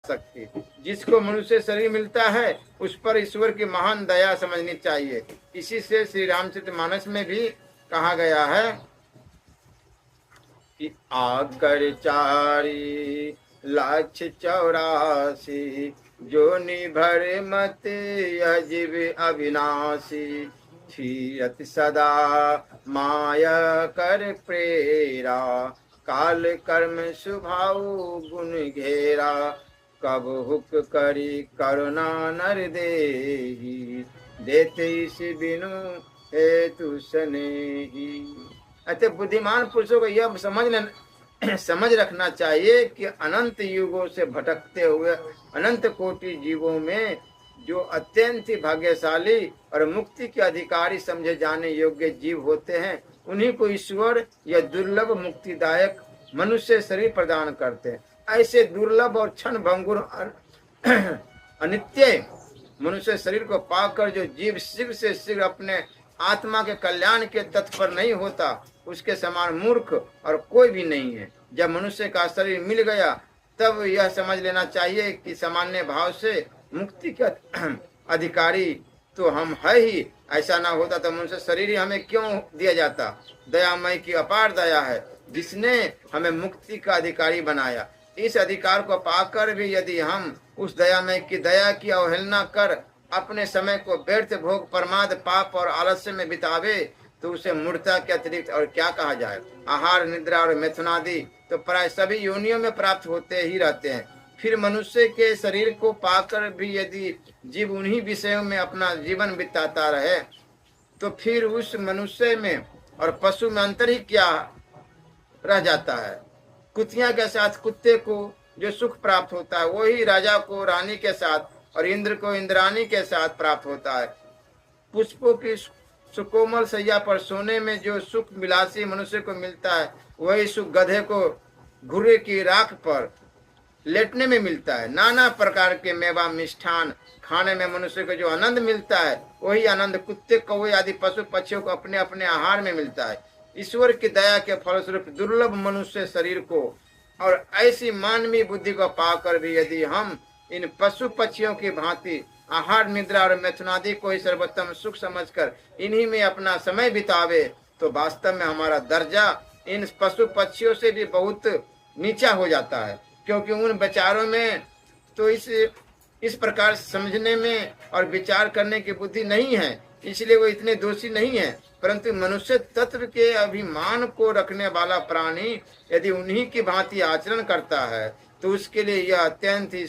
सकती। जिसको मनुष्य शरीर मिलता है उस पर ईश्वर की महान दया समझनी चाहिए। इसी से श्री रामचरितमानस में भी कहा गया है कि आकर 4,84,00,000 जो निभर मत अजीब अविनाशी फिरत सदा माया कर प्रेरा काल कर्म स्वभाव गुण घेरा कब हुक करी करुणा नर देही देते इस बिनु हेतु स्नेही। अतः बुद्धिमान पुरुषों को यह समझ रखना चाहिए कि अनंत युगों से भटकते हुए अनंत कोटि जीवों में जो अत्यंत ही भाग्यशाली और मुक्ति के अधिकारी समझे जाने योग्य जीव होते हैं उन्हीं को ईश्वर यह दुर्लभ मुक्तिदायक मनुष्य शरीर प्रदान करते हैं। ऐसे दुर्लभ और क्षण भंगुर अनित्य मनुष्य शरीर को पाकर जो जीव शीघ्र से शीघ्र अपने आत्मा के कल्याण के तत्पर नहीं होता उसके समान मूर्ख और कोई भी नहीं है। जब मनुष्य का शरीर मिल गया तब यह समझ लेना चाहिए कि सामान्य भाव से मुक्ति के अधिकारी तो हम है ही। ऐसा ना होता तो मनुष्य शरीर ही हमें क्यों दिया जाता। दयामय की अपार दया है जिसने हमें मुक्ति का अधिकारी बनाया। इस अधिकार को पाकर भी यदि हम उस दयामय की दया की अवहेलना कर अपने समय को व्यर्थ भोग प्रमाद पाप और आलस्य में बितावे तो उसे मूर्खता के अतिरिक्त और क्या कहा जाए। आहार निद्रा और मैथुनादि तो प्राय सभी योनियों में प्राप्त होते ही रहते हैं। फिर मनुष्य के शरीर को पाकर भी यदि जीव उन्हीं विषयों में अपना जीवन बिताता रहे तो फिर उस मनुष्य में और पशु में अंतर ही क्या रह जाता है। कुतिया के साथ कुत्ते को जो सुख प्राप्त होता है वही राजा को रानी के साथ और इंद्र को इंद्राणी के साथ प्राप्त होता है। पुष्पों की सुकोमल सैया पर सोने में जो सुख विलासी मनुष्य को मिलता है वही सुख गधे को घुरे की राख पर लेटने में मिलता है। नाना प्रकार के मेवा मिष्ठान खाने में मनुष्य को जो आनंद मिलता है वही आनंद कुत्ते कौवे आदि पशु पक्षियों को अपने अपने आहार में मिलता है। ईश्वर की दया के फलस्वरूप दुर्लभ मनुष्य शरीर को और ऐसी मानवीय बुद्धि को पाकर भी यदि हम इन पशु पक्षियों की भांति आहार निद्रा और मैथुनादि को ही सर्वोत्तम सुख समझकर इन्हीं में अपना समय बितावे तो वास्तव में हमारा दर्जा इन पशु पक्षियों से भी बहुत नीचा हो जाता है। क्योंकि उन विचारों में तो इस प्रकार समझने में और विचार करने की बुद्धि नहीं है, इसलिए वो इतने दोषी नहीं है। परंतु मनुष्य तत्व के अभिमान को रखने वाला प्राणी यदि उन्हीं की भांति आचरण करता है तो उसके लिए यह अत्यंत ही